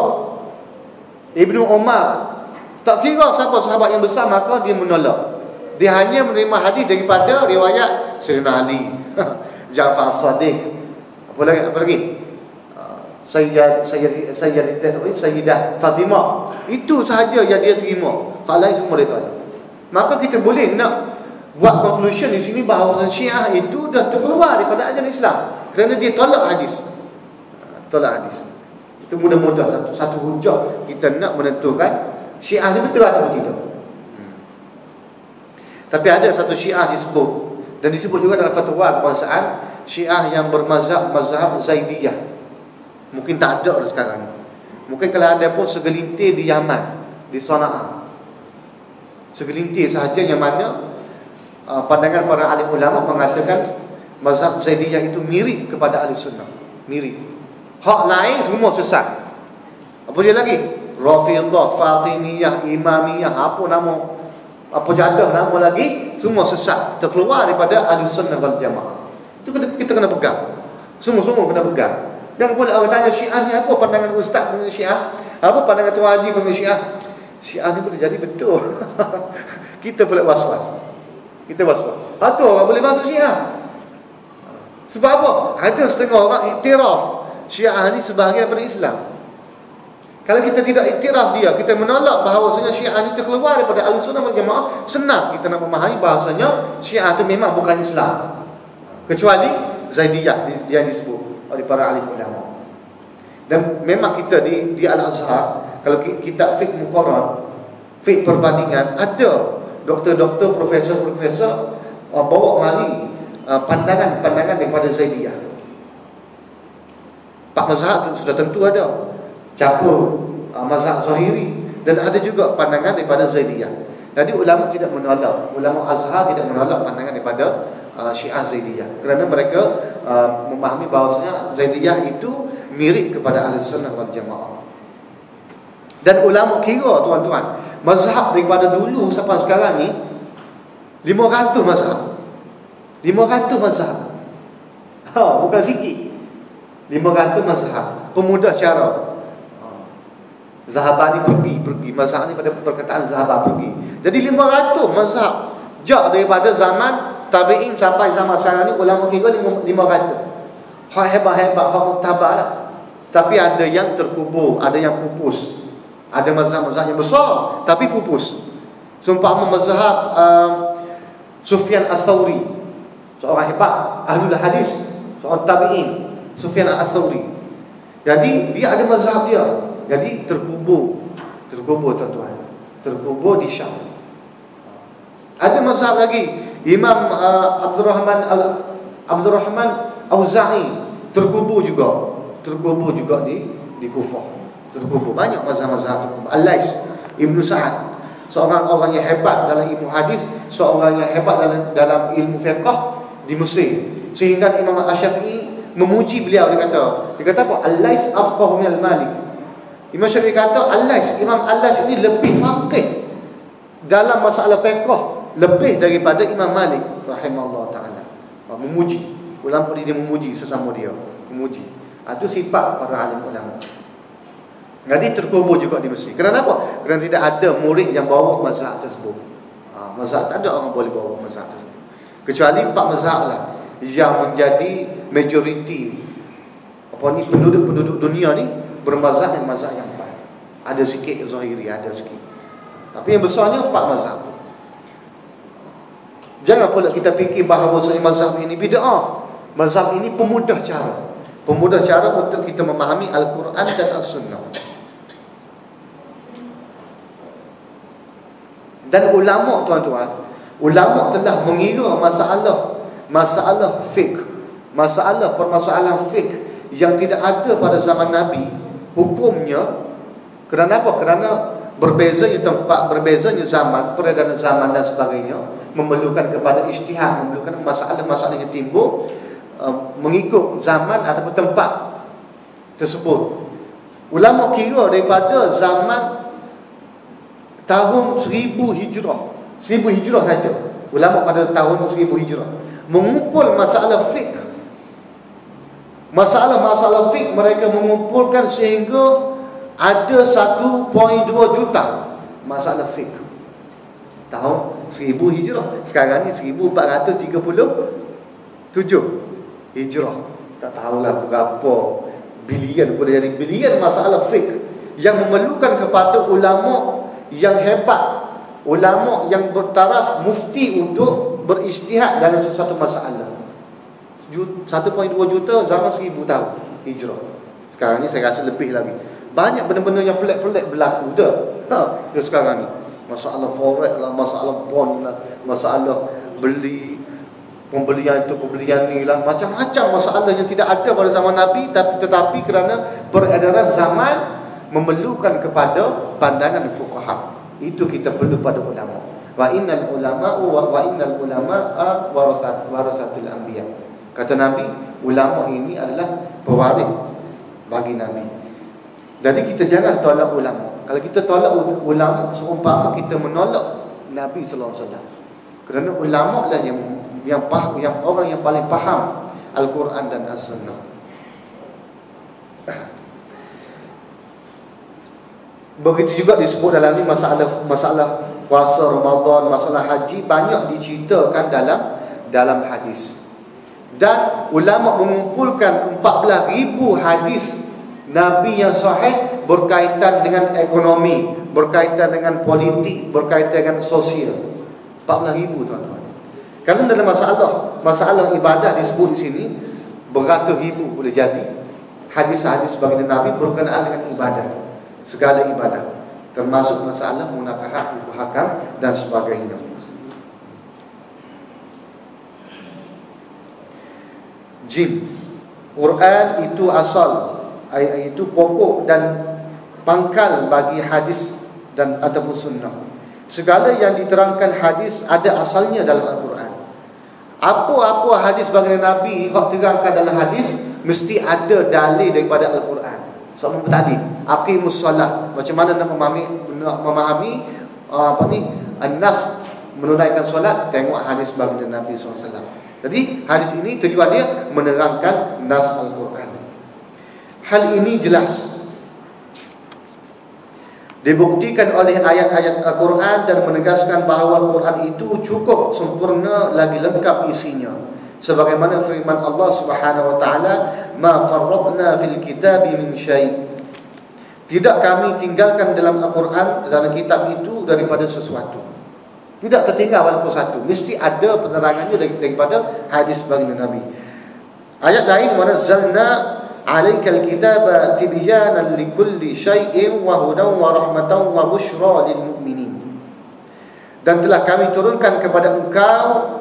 Ibnu Umar. Tak kira siapa sahabat yang besar, maka dia menolak. Dia hanya menerima hadis daripada riwayat Sayyidina Ali, Ja'far As-Sadiq, apa lagi? Sayyidah Fatimah. Itu sahaja yang dia terima. Hal lain semua dia tolak. Maka kita boleh nak buat conclusion di sini bahawa Syiah itu dah terkeluar daripada ajaran Islam kerana dia tolak hadis. Itu mudah-mudah satu hujah kita nak menentukan Syiah ni betul atau tidak. Tapi ada satu Syiah disebut, dan disebut juga dalam fatwa kebangsaan, Syiah yang mazhab Zaidiyah. Mungkin tak ada sekarang. Mungkin kalau ada pun segelintir di Yaman, di Sana'a. Segelintir sahaja, yang mana pandangan para alim ulama mengatakan mazhab Zaidiyah itu mirip kepada ahli sunnah. Mirip. Hak lain semua sesat. Apa dia lagi? Rafidah, Fatimiyah, Imamiyah, apa jadah nama lagi, semua sesat, terkeluar daripada ahli sunnah wal jamaah. Itu kita kena pegang. Semua kena pegang. Dan pula orang tanya Syiah ni apa pandangan ustaz mengenai Syiah? Apa pandangan Tuan Haji mengenai Syiah? Syiah ni boleh jadi betul. Kita pula was-was. Betul orang boleh masuk Syiah. Sebab apa? Ada setengah orang iktiraf Syiah ni sebahagian daripada Islam. Kalau kita tidak iktiraf dia, kita menolak bahawasanya Syiah ni terkeluar daripada Ahlussunnah wal Jamaah, senang kita nak memahami bahawasanya Syiah itu memang bukan Islam. Kecuali Zaidiyah yang disebut oleh para alim ulama. Dan memang kita di Al-Azhar, kalau kitab fiqh muqarrar, fiqh perbandingan, ada doktor-doktor, profesor-profesor bawa mari pandangan-pandangan daripada Zaidiyah. Pak mazhab sudah tentu ada. Campur mazhab Zahiri, dan ada juga pandangan daripada Zaidiyah. Jadi ulama tidak menolak, ulama Azhar tidak menolak pandangan daripada Syiah Zaidiyah, kerana mereka memahami bahawasanya Zaidiyah itu mirip kepada Ahlussunnah wal Jamaah. Dan ulama kira, tuan-tuan, mazhab daripada dulu sampai sekarang ni 500 mazhab. 500 mazhab. Bukan sikit. 500 mazhab. Pemudah cara. Zahabah ni pergi. Mazhab ni pada perkataan Zahabah pergi. Jadi 500 mazhab. Jak daripada zaman tabi'in sampai zaman sekarang ni, ulama kira 500. Hak hebat-hebat, hak muktabar lah. Tapi ada yang terkubur, ada yang pupus. Ada mazhab-mazhab yang besar tapi pupus. Seumpama mazhab Sufyan Ats-Tsauri, seorang hebat ahlul hadis, seorang tabi'in, Sufyan Ats-Tsauri. Jadi dia ada mazhab dia. Jadi terkubur tuan-tuan. Terkubur di Syam. Ada mazhab lagi, Imam Abdul Rahman Auza'i terkubur juga di Kufah. Terkubur banyak mazhab-mazhab terkubur. Al-Lais Ibnu Sa'ad, seorang orang yang hebat dalam ilmu hadis, seorang yang hebat dalam ilmu fiqh di Mesir. Sehingga Imam Asy-Syafi'i memuji beliau. Dia kata apa? Al-Lais afqahu min al-Malik. Imam Syafi'i kata Imam Al-Lais ini lebih faqih dalam masalah fiqh lebih daripada Imam Malik rahimahullah taala. Memuji ulama dia, memuji sesama dia, memuji. Itu sifat para alim ulama. Jadi terkubur juga di Mesir. Kerana apa? Kerana tidak ada murid yang bawa mazhab tersebut. Mazhab tak ada orang boleh bawa mazhab tersebut. Kecuali 4 mazhab lah yang menjadi majoriti penduduk dunia ni bermazhab yang mazhab yang 4. Ada sikit Zahiri, ada sikit. Tapi yang besarnya 4 mazhab. Jangan pula kita fikir bahawa mazhab ini bid'ah. Mazhab ini pemudah cara untuk kita memahami Al-Quran dan As-Sunnah. Dan ulama tuan-tuan, ulama telah mengira masalah fiqh, permasalahan fiqh yang tidak ada pada zaman Nabi, hukumnya kerana apa? Kerana berbezanya tempat, berbezanya zaman, peredaran zaman dan sebagainya, memerlukan kepada ijtihad, memerlukan masalah-masalah yang timbul mengikut zaman ataupun tempat tersebut. Ulama kira daripada zaman tahun 1000 Hijrah, 1000 Hijrah saja. Ulama pada tahun 1000 Hijrah mengumpul masalah fiqh. Masalah-masalah fiqh mereka mengumpulkan sehingga ada 1.2 juta masalah fiqh. Tahun 1000 Hijrah. Sekarang ni 1437 Hijrah. Tak tahulah berapa bilion, boleh jadi bilion masalah fiqh yang memerlukan kepada ulama yang hebat, ulama yang bertaraf, mufti untuk berijtihad dalam sesuatu masalah. 1.2 juta zaman 1000 tahun Hijrah. Sekarang ni saya rasa lebih lagi. Banyak benda-benda yang pelik-pelik berlaku dah. Dia sekarang ni masalah forex lah, masalah bond lah, masalah pembelian itu, pembelian ni lah, macam-macam masalah yang tidak ada pada zaman Nabi, tetapi kerana peredaran zaman memerlukan kepada pandangan fuqaha. Itu kita perlu pada ulama. Wa innal ulama warasatul anbiya. Kata Nabi, ulama ini adalah pewaris bagi Nabi. Jadi kita jangan tolak ulama. Kalau kita tolak ulama, seumpama kita menolak Nabi sallallahu alaihi wasallam. Kerana ulama lah yang orang yang paling faham Al-Quran dan As-Sunnah. Begitu juga disebut dalam ni masalah puasa Ramadan, masalah haji, banyak diceritakan dalam hadis. Dan ulama mengumpulkan 14,000 hadis Nabi yang sahih berkaitan dengan ekonomi, berkaitan dengan politik, berkaitan dengan sosial. 14,000 tuan-tuan. Kalau dalam masalah ibadah disebut di sini beratus ribu boleh jadi hadis-hadis baginda Nabi berkenaan dengan ibadah, segala ibadah, termasuk masalah munakahat, hakam dan sebagainya. Jim, Quran itu asal, itu pokok dan pangkal bagi hadis dan ataupun sunnah. Segala yang diterangkan hadis ada asalnya dalam Al-Quran. Apa-apa hadis baginda Nabi hak terangkan dalam hadis mesti ada dalil daripada Al-Quran. Soal tadi, aqimus solat, macam mana nak memahami an-nas, menunaikan solat, tengok hadis baginda Nabi SAW. Jadi hadis ini tujuan dia menerangkan nas Al-Quran. Hal ini jelas dibuktikan oleh ayat-ayat Al-Quran dan menegaskan bahawa Al-Quran itu cukup sempurna lagi lengkap isinya sebagaimana firman Allah Subhanahu wa taala, "Ma farratna fil kitabi min syai'." Tidak kami tinggalkan dalam Al-Quran, dalam kitab itu daripada sesuatu. Tidak tertinggal walaupun satu. Mesti ada penerangannya daripada hadis baginda Nabi. Ayat lain, "Wa nazzalna 'alaikal kitaba tibyanan likulli syai'in wa hudan wa rahmatan wa busyra lil mu'minin." Dan telah kami turunkan kepada engkau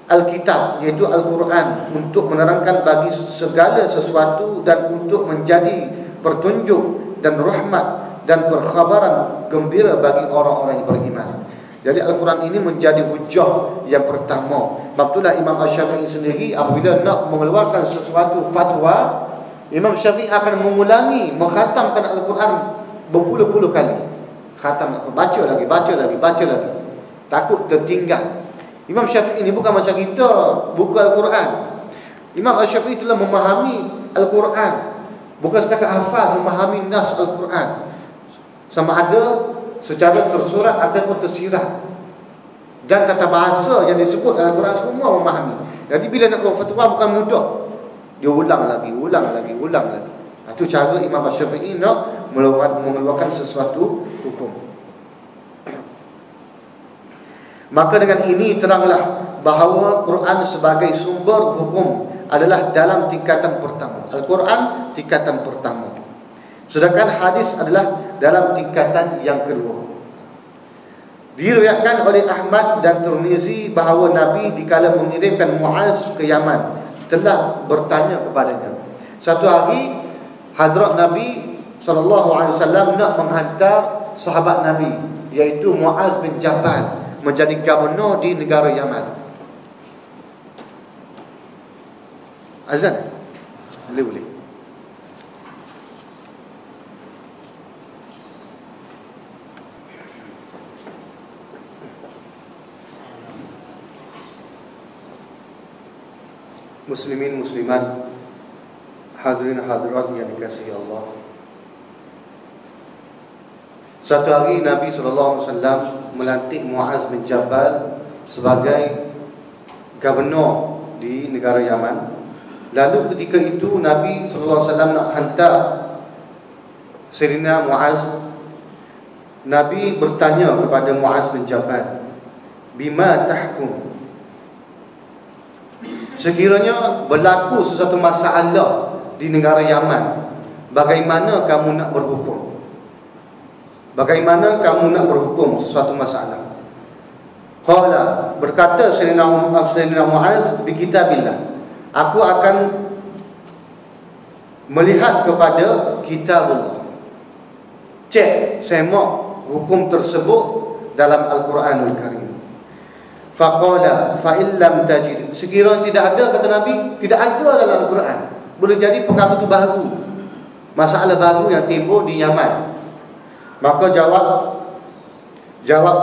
Alkitab, iaitu Al-Quran, untuk menerangkan bagi segala sesuatu dan untuk menjadi petunjuk dan rahmat dan berkhabaran gembira bagi orang-orang yang beriman. Jadi Al-Quran ini menjadi hujah yang pertama. Sebab itulah Imam Syafi'i sendiri apabila nak mengeluarkan sesuatu fatwa, Imam Syafi'i akan mengulangi, mengkhatamkan Al-Quran berpuluh-puluh kali. Khatam, baca lagi. Takut tertinggal. Imam Syafi'i ini bukan macam kita buka Al-Quran. Imam Syafi'i telah memahami Al-Quran, bukan setakat hafal, memahami nas Al-Quran, sama ada secara tersurat ataupun tersirat, dan tata bahasa yang disebut dalam Al-Quran semua memahami. Jadi bila nak keluar fatwa bukan mudah, dia ulang lagi. Itu cara Imam Syafi'i nak mengeluarkan sesuatu hukum. Maka dengan ini teranglah bahawa Quran sebagai sumber hukum adalah dalam tingkatan pertama. Al-Quran tingkatan pertama, sedangkan hadis adalah dalam tingkatan yang kedua. Diriwayatkan oleh Ahmad dan Tirmizi bahawa Nabi dikala mengirimkan Muaz ke Yaman telah bertanya kepadanya. Satu hari Hadrat Nabi SAW nak menghantar sahabat Nabi, iaitu Muaz bin Jabal, menjadi gubernur di negara Yaman. Azan? Boleh. Muslimin muslimat, hadirin hadirat yang dikasihi Allah. Satu hari Nabi SAW melantik Muaz bin Jabal sebagai gubernur di negara Yaman. Lalu ketika itu Nabi SAW nak hantar Sayyidina Muaz. Nabi bertanya kepada Muaz bin Jabal, "Bima tahkum?" Sekiranya berlaku sesuatu masalah di negara Yaman, bagaimana kamu nak berhukum? Bagaimana kamu nak berhukum sesuatu masalah? Qala, berkata Sayyidina Muaz, "Bi kitabillah." Aku akan melihat kepada kitabullah. Cek, semak hukum tersebut dalam Al-Quranul Karim. Faqala fa illam tajid. Sekiranya tidak ada, kata Nabi, tidak ada dalam Al-Quran, boleh jadi perkara itu baru, masalah baru yang timbul di Yaman. Maka jawab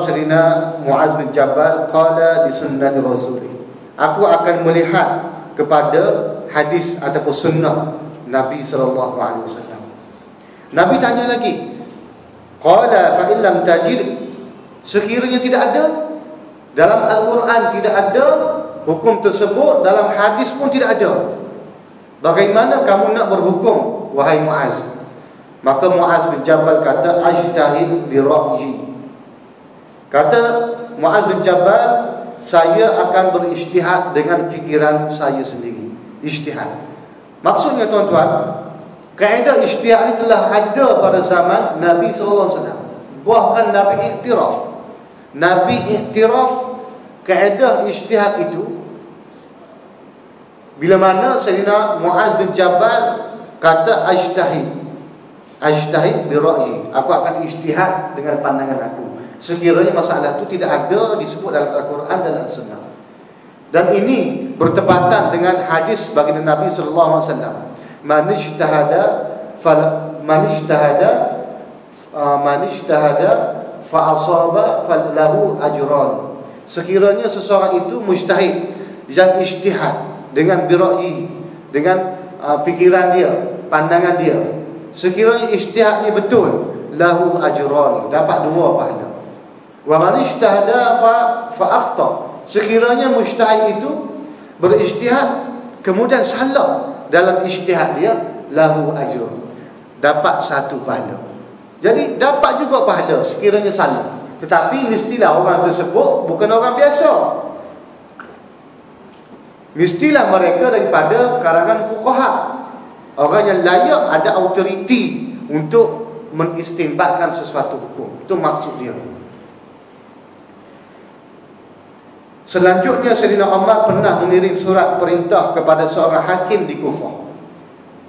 Sayyidina Muaz bin Jabal, qala bi sunnati rasuli. Aku akan melihat kepada hadis ataupun sunnah Nabi SAW. Nabi tanya lagi, qala fa illam tajid. Sekiranya tidak ada dalam Al-Quran, tidak ada hukum tersebut, dalam hadis pun tidak ada, bagaimana kamu nak berhukum, wahai Muaz? Maka Muaz bin Jabal kata, "Ajtahid bi ra'yi." Kata Muaz bin Jabal, saya akan berijtihad dengan fikiran saya sendiri. Ijtihad. Maksudnya tuan-tuan, kaedah ijtihad ini telah ada pada zaman Nabi SAW. Bahkan Nabi iktiraf kaedah ijtihad itu. Bila mana Sayyidina Muaz bin Jabal kata ajtahid bi ra'yi, aku akan ijtihad dengan pandangan aku, sekiranya masalah itu tidak ada disebut dalam Al-Quran dan As-Sunnah. Dan ini bertepatan dengan hadis baginda Nabi sallallahu alaihi wasallam, man ijtahada fa asaba falahu ajran. Sekiranya seseorang itu mujtahid, yang ijtihad dengan bira'yi, dengan fikiran dia, pandangan dia, sekiranya ijtihad ni betul, lahu ajran, dapat 2 pahala. Wa man ijtahada fa akhta. Sekiranya mujtahid itu berijtihad kemudian salah dalam ijtihad dia, lahu ajrun, dapat satu pahala. Jadi dapat juga pahala sekiranya salah. Tetapi mestilah orang tersebut bukan orang biasa. Mestilah mereka daripada kalangan fuqaha, orang yang layak, ada autoriti untuk mengistinbatkan sesuatu hukum. Itu maksud dia. Selanjutnya Sayyidina Umar pernah mengirim surat perintah kepada seorang hakim di Kufah,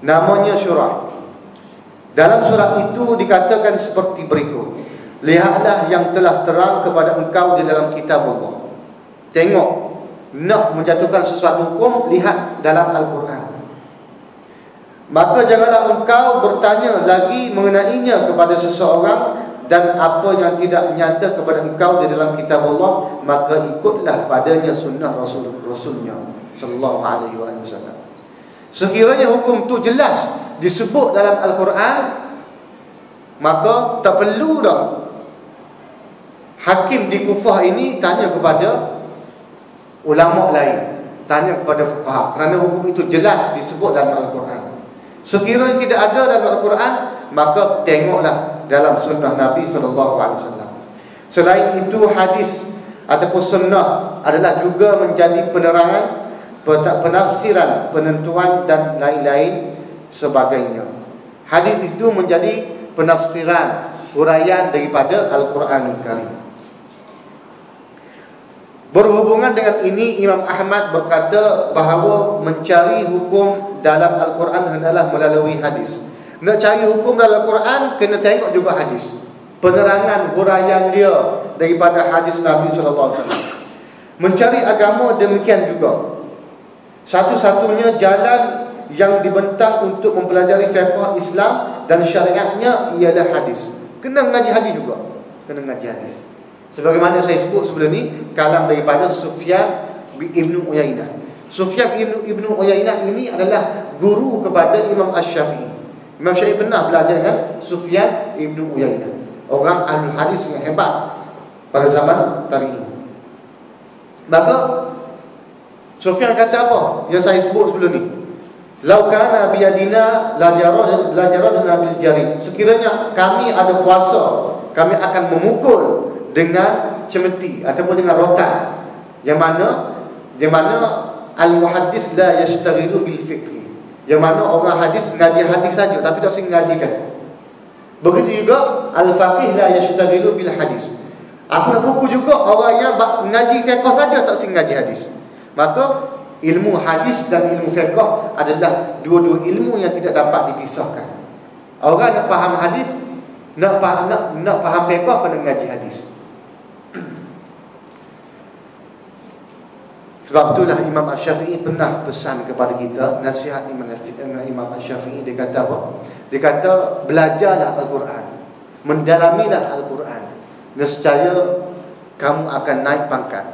namanya Syurah. Dalam surat itu dikatakan seperti berikut: lihatlah yang telah terang kepada engkau di dalam kitab Allah. Tengok, nak menjatuhkan sesuatu hukum, lihat dalam Al-Quran. Maka janganlah engkau bertanya lagi mengenainya kepada seseorang, dan apa yang tidak nyata kepada engkau di dalam kitab Allah, maka ikutlah padanya sunnah Rasulnya sallallahu alaihi wasallam. Sekiranya hukum tu jelas disebut dalam Al-Quran, maka tak perlu dah hakim di Kufah ini tanya kepada ulama lain, tanya kepada fuqaha, kerana hukum itu jelas disebut dalam Al-Quran. Sekiranya tidak ada dalam Al-Quran, maka tengoklah dalam sunnah Nabi SAW. Selain itu, hadis ataupun sunnah adalah juga menjadi penerangan, penafsiran, penentuan dan lain-lain sebagainya. Hadis itu menjadi penafsiran, huraian daripada Al-Quranul Karim. Berhubungan dengan ini, Imam Ahmad berkata bahawa mencari hukum dalam Al-Quran adalah melalui hadis. Nak cari hukum dalam Al-Quran, kena tengok juga hadis, penerangan, huraian dia daripada hadis Nabi SAW. Mencari agama demikian juga. Satu-satunya jalan yang dibentang untuk mempelajari fiqh Islam dan syariatnya ialah hadis. Kena mengaji hadis juga, kena mengaji hadis. Sebagaimana saya sebut sebelum ni, kalam daripada Sufyan Ibnu Uyainah. Sufyan Ibnu Uyainah ini adalah guru kepada Imam Asy-Syafi'i. Imam Syafi'i pernah belajar dengan Sufyan Ibnu Uyainah, orang ahli hadis yang hebat pada zaman tabi'in. Maka Sufyan kata apa yang saya sebut sebelum ni? Lau kana biyadina la jaradna bil jarid. Sekiranya kami ada kuasa, kami akan memukul dengan cemeti ataupun dengan rotan. Yang mana al-muhaddis la yashtaghilu bil fiqh. Yang mana orang hadis mengaji hadis saja tapi tak sing mengajikan. Begitu juga al-faqih la yashtaghilu bil hadis. Aku nak buku juga orang yang mengaji fiqh saja tak sing mengaji hadis. Maka ilmu hadis dan ilmu fiqh adalah dua-dua ilmu yang tidak dapat dipisahkan. Orang nak faham hadis, nak faham fiqh kena mengaji hadis. Sebab itulah Imam Asy-Syafi'i pernah pesan kepada kita, nasihat Imam Asy-Syafi'i, dia kata apa? Dia kata belajarlah Al-Quran, mendalamilah Al-Quran, nescaya kamu akan naik pangkat,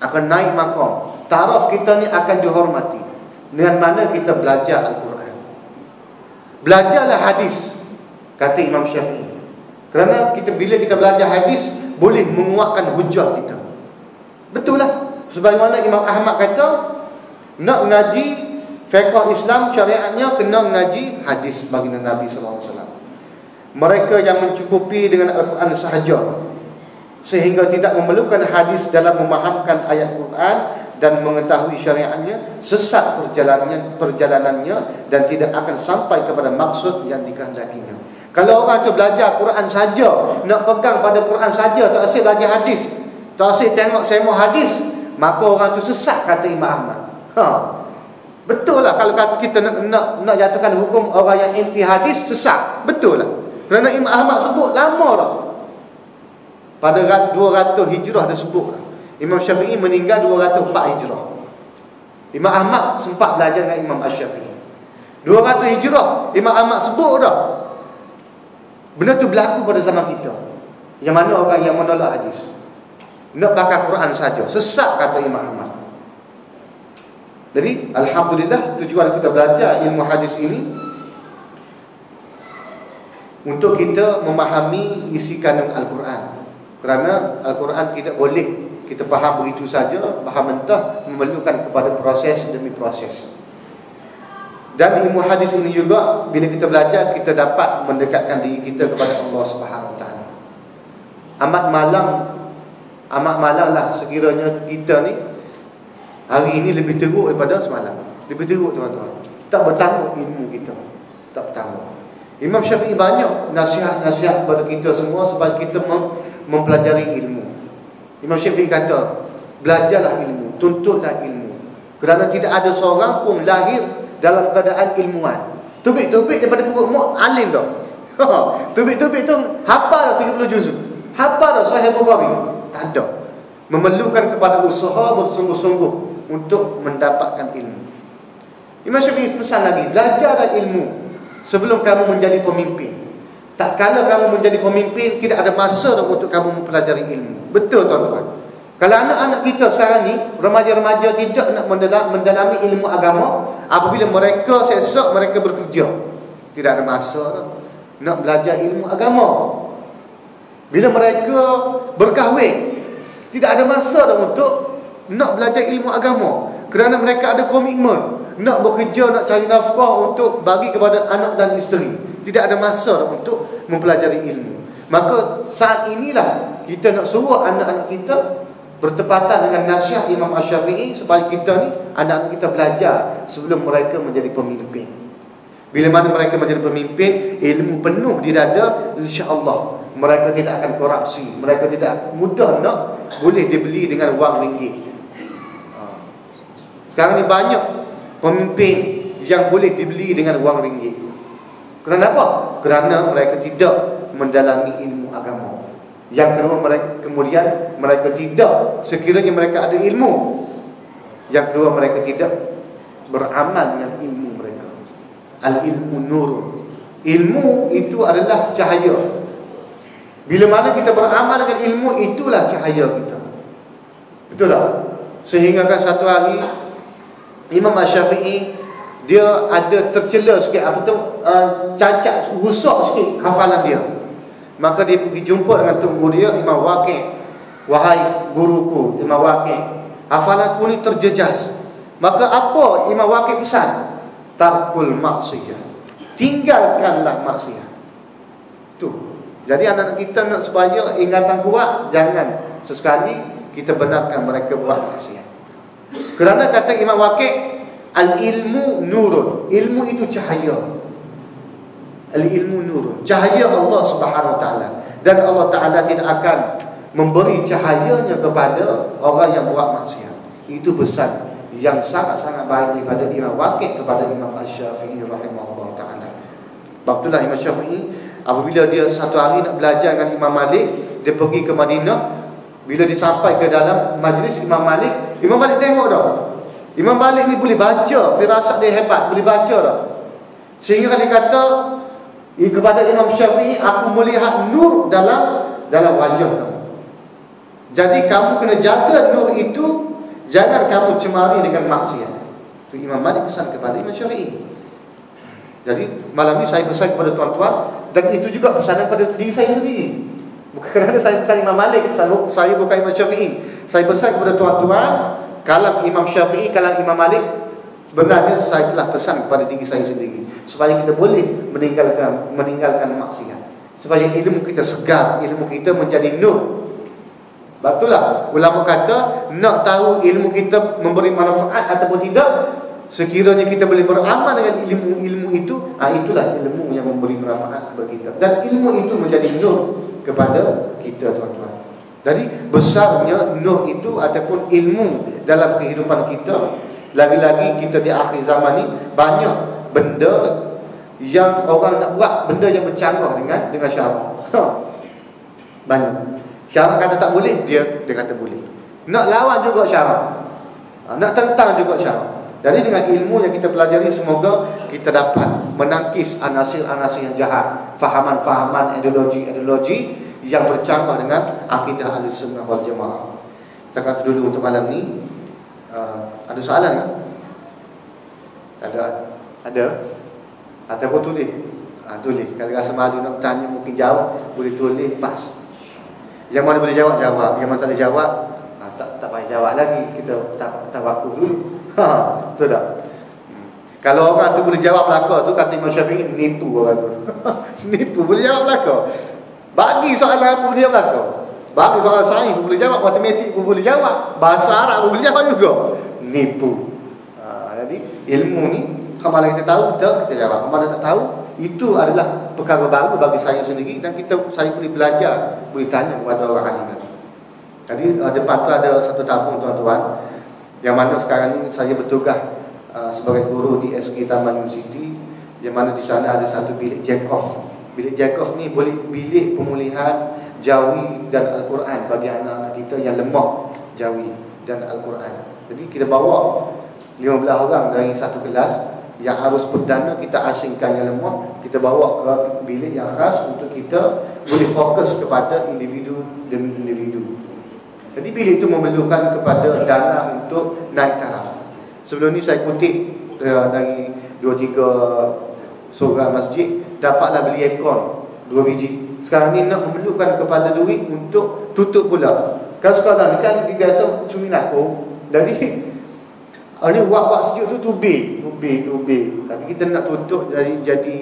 akan naik maqam, taraf kita ni akan dihormati dengan mana kita belajar Al-Quran. Belajarlah hadis, kata Imam Syafi'i, kerana bila kita belajar hadis boleh menguatkan hujah kita. Betul lah. Sebagaimana Imam Ahmad kata, nak mengaji fiqh Islam syariatnya kena mengaji hadis baginda Nabi sallallahu alaihi wasallam. Mereka yang mencukupi dengan Al-Quran sahaja sehingga tidak memerlukan hadis dalam memahamkan ayat Quran dan mengetahui syariatnya, sesat perjalanannya dan tidak akan sampai kepada maksud yang dikehendakinya. Kalau orang tu belajar Quran saja, nak pegang pada Quran saja, tak asyik belajar hadis, tak asyik tengok semua hadis, maka orang tu sesat, kata Imam Ahmad. Betul lah kalau kita nak jatuhkan hukum orang yang anti hadis, sesat. Betul lah. Kerana Imam Ahmad sebut lama dah. Pada 200 Hijrah dia sebut dah. Imam Syafi'i meninggal 204 Hijrah. Imam Ahmad sempat belajar dengan Imam Asy-Syafi'i. 200 Hijrah Imam Ahmad sebut dah. Benda tu berlaku pada zaman kita. Yang mana orang yang menolak hadis, nak pakai Quran saja, sesat, kata Imam Ahmad. Jadi alhamdulillah, tujuan kita belajar ilmu hadis ini untuk kita memahami isi kandung Al-Quran. Kerana Al-Quran tidak boleh kita faham begitu saja, faham mentah, memerlukan kepada proses demi proses. Dan ilmu hadis ini juga bila kita belajar, kita dapat mendekatkan diri kita kepada Allah Subhanahu Wa Taala. Amat malang lah sekiranya kita ni hari ini lebih teruk daripada semalam. Lebih teruk tuan-tuan. Tak bertambah ilmu kita. Tak bertambah. Imam Syafi'i banyak nasihat-nasihat kepada kita semua supaya kita mempelajari ilmu. Imam Syafi'i kata, belajarlah ilmu, tuntutlah ilmu. Kerana tidak ada seorang pun lahir dalam keadaan ilmuwan. Tubik-tubik daripada perut mak alim dah. Tubik-tubik tu hafal dah 30 juzuk. Hafal dah Sahih Bukhari. Tak ada. Memerlukan kepada usaha bersungguh-sungguh untuk mendapatkan ilmu. Imam Syafi'i pesan lagi, belajarlah ilmu sebelum kamu menjadi pemimpin. Tak kala kamu menjadi pemimpin, tidak ada masa untuk kamu mempelajari ilmu. Betul tuan-tuan. Kalau anak-anak kita sekarang ni, remaja-remaja tidak nak mendalami ilmu agama, apabila mereka sesok mereka bekerja, tidak ada masa nak belajar ilmu agama. Bila mereka berkahwin, tidak ada masa untuk nak belajar ilmu agama, kerana mereka ada komitmen nak bekerja, nak cari nafkah untuk bagi kepada anak dan isteri. Tidak ada masa untuk mempelajari ilmu. Maka saat inilah kita nak suruh anak-anak kita bertepatan dengan nasihat Imam Asy-Syafi'i, supaya kita ni, anak-anak kita belajar sebelum mereka menjadi pemimpin. Bila mana mereka menjadi pemimpin, ilmu penuh di dada, insya-Allah mereka tidak akan korupsi. Mereka tidak mudah nak boleh dibeli dengan wang ringgit. Sekarang ni banyak pemimpin yang boleh dibeli dengan wang ringgit. Kerana apa? Kerana mereka tidak mendalami ilmu agama. Yang kedua, kemudian mereka tidak, sekiranya mereka ada ilmu, yang kedua mereka tidak beramal dengan ilmu mereka. Al-ilmu nur. Ilmu itu adalah cahaya. Bila mana kita beramal dengan ilmu, itulah cahaya kita. Betul tak? Sehingga kan satu hari Imam Asy-Syafi'i dia ada tercela sikit, cacat, rusak sikit hafalan dia. Maka dia pergi jumpa dengan tok guru dia, Imam Waqi'. Wahai guruku Imam Waqi', hafalanku ni terjejas. Maka apa Imam Waqi' pesan? Tarkul maksiyah. Tinggalkanlah maksiat. Tu. Jadi anak-anak kita nak supaya ingatan kuat, jangan sesekali kita benarkan mereka buat maksiat. Kerana kata Imam Waqi', al-ilmu nurun. Ilmu itu cahaya. Al-ilmu nurun, cahaya Allah Subhanahu Wa Taala. Dan Allah Taala tidak akan memberi cahayanya kepada orang yang buat maksiat. Itu pesan yang sangat-sangat baik daripada Imam Waqi' kepada Imam Asy-Syafi'i rahimahullah taala. Sebab itulah Imam Syafi'i apabila dia satu hari nak belajar dengan Imam Malik, dia pergi ke Madinah. Bila dia sampai ke dalam majlis Imam Malik tengok dah, Imam Malik ni boleh baca, firasat dia hebat, boleh baca dah. Sehingga dia kata kepada Imam Syafi'i, aku melihat nur dalam wajah kamu. Jadi kamu kena jaga nur itu, jangan kamu cemari dengan maksiat. Itu Imam Malik pesan kepada Imam Syafi'i. Jadi malam ni saya pesan kepada tuan-tuan, dan itu juga pesanan pada diri saya sendiri. Bukan kerana saya bukan Imam Malik, saya bukan Imam Syafi'i. Saya pesan kepada tuan-tuan, kalam Imam Syafi'i, kalam Imam Malik, sebenarnya saya telah pesan kepada diri saya sendiri, supaya kita boleh meninggalkan maksiat, supaya ilmu kita segar, ilmu kita menjadi nur. Betullah ulama kata, nak tahu ilmu kita memberi manfaat ataupun tidak, sekiranya kita boleh beramal dengan ilmu itu, itulah ilmu yang memberi manfaat kepada kita, dan ilmu itu menjadi nur kepada kita tuan-tuan. Jadi besarnya nur itu ataupun ilmu dalam kehidupan kita. Lagi-lagi kita di akhir zaman ni banyak benda yang orang nak buat, benda yang bercanggah dengan syarak. Banyak. Syarak kata tak boleh, dia kata boleh. Nak lawan juga syarak, nak tentang juga syarak. Jadi dengan ilmu yang kita pelajari, semoga kita dapat menangkis anasir-anasir yang jahat, fahaman-fahaman, ideologi yang bercanggah dengan akidah Ahlussunnah wal Jamaah. Kita kata dulu untuk malam ni. Ada soalan tak? Ada? Ataupun tulis? Tulis. Kalau rasa malu nak bertanya, mungkin jawab, boleh tulis, pas. Yang mana boleh jawab, jawab. Yang mana tak boleh jawab, tak jawab lagi, kita tawakul dulu. Betul tak? Kalau orang tu boleh jawab belaka tu, kata Imam Syafi'i, nipu orang tu. Nipu, boleh jawab belaka. Bagi soalan apa boleh jawab belaka. Bagi soalan sains pun boleh jawab, matematik pun boleh jawab, bahasa Arab pun boleh jawab juga. Nipu. Jadi ilmu ni, mana kita tahu, kita jawab. Mana tak tahu, itu adalah perkara baru bagi saya sendiri, dan saya boleh belajar, boleh tanya kepada orang ahli. Jadi depan tu ada satu tabung tuan-tuan, yang mana sekarang ni saya bertugas sebagai guru di SK Taman Universiti, yang mana di sana ada satu bilik Jacob. Bilik Jacob ni boleh bilik pemulihan jawi dan Al-Quran bagi anak-anak kita yang lemah jawi dan Al-Quran. Jadi kita bawa 15 orang dari satu kelas yang harus perdana, kita asingkan yang lemah, kita bawa ke bilik yang khas untuk kita boleh fokus kepada individu demi individu. Jadi bilik itu memerlukan kepada dana untuk naik taraf. Sebelum ni saya kutip dari 2-3 surah masjid, dapatlah beli aircon 2 biji. Sekarang ni nak memerlukan kepada duit untuk tutup pula. Kan sekarang ni kan biasa cumi nako. Jadi ini wak-wak sejuk tu tubik. Tapi kita nak tutup jadi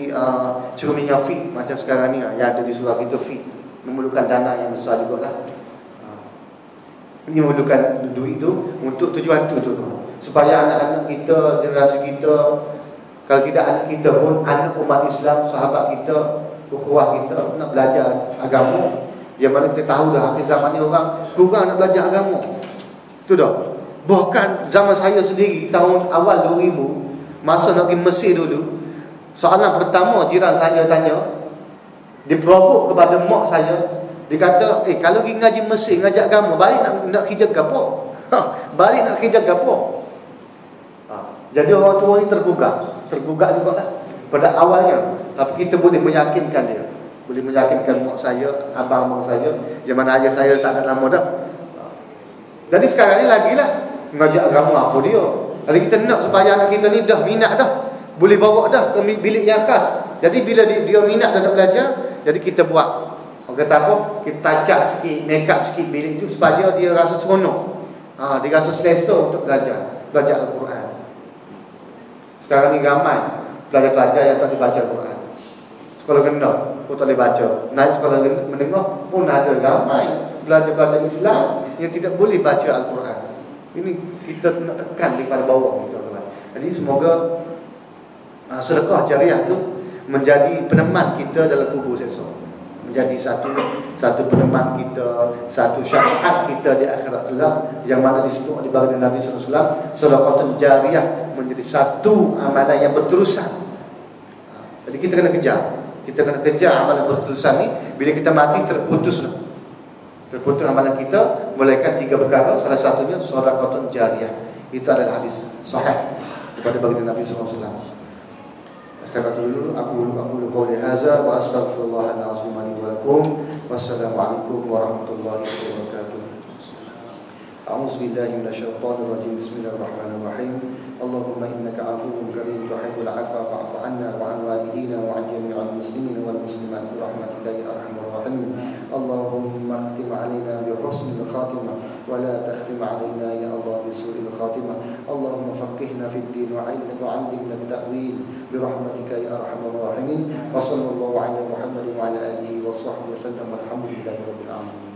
cermin yang fit macam sekarang ni yang ada di surah kita fit. Memerlukan dana yang besar jugalah. Ini memerlukan duit tu untuk tujuan tu supaya anak-anak kita, generasi kita, kalau tidak anak kita pun, anak umat Islam, sahabat kita, ukhuwah kita nak belajar agama. Yang mana kita tahu dah akhir zaman ni orang kurang nak belajar agama. Itu dah. Bahkan zaman saya sendiri tahun awal 2000, masa nak pergi Mesir dulu, soalan pertama jiran saya tanya, diprovok kepada mak saya. Dia kata, kalau pergi ngaji Mesir, ngaji agama, balik nak kerja ke apa? Balik nak kerja ke apa? Jadi orang tua ni tergugak juga lah pada awalnya. Tapi kita boleh meyakinkan dia, boleh meyakinkan mak saya, abang saya, yang mana ayah saya tak ada lama dah. Jadi sekarang ni lagi lah ngaji agama apa dia. Kalau kita nak supaya anak kita ni dah minat dah, boleh bawa dah ke bilik yang khas. Jadi bila dia minat dan nak belajar, jadi kita buat, orang kata apa, kita tacak sikit, make up sikit bilik tu supaya dia rasa seronok. Dia rasa selesa untuk belajar Al-Quran. Sekarang ni ramai pelajar-pelajar yang tak boleh baca Al-Quran. Sekolah rendah pun tak boleh baca. Naik sekolah menengah pun ada ramai pelajar-pelajar Islam yang tidak boleh baca Al-Quran. Ini kita nak tekan daripada bawah, tuan-tuan. Jadi semoga sedekah jariah tu menjadi peneman kita dalam kubur esok, menjadi satu peneman kita, satu syafaat kita di akhirat kelak, yang mana di situ dibagi Nabi sallallahu alaihi wasallam, sedekah jariah menjadi satu amalan yang berterusan. Jadi kita kena kejar amalan berterusan ni. Bila kita mati terputus amalan kita, melainkan 3 perkara. Salah satunya sedekah jariah. Itu adalah hadis sahih daripada baginda Nabi sallallahu alaihi wasallam. Astagfirullah, aku qouli hadza wa astaghfirullahal azim li wa lakum. Wassalamualaikum warahmatullahi wabarakatuh. A'udzu billahi minasyaitonir rajim. Bismillahirrahmanirrahim. Allahumma innaka 'afuwwun karim tuhibbul 'afwa fa'fu 'anna wa 'an walidina wa 'an jami'il muslimin wal muslimat bi rahmatika ya arhamar rahimin. Allahumma khtim 'alaina bi husnil khatimah wa la takhtim 'alaina ya Allah bi su'il khatimah. Allahumma faqihna fid din wa 'allimna at-ta'wil bi rahmatika ya arhamar rahimin. Wa sallallahu 'ala Muhammadin wa 'ala alihi wa sahbihi wa sallam. Alhamdulillahi rabbil alamin.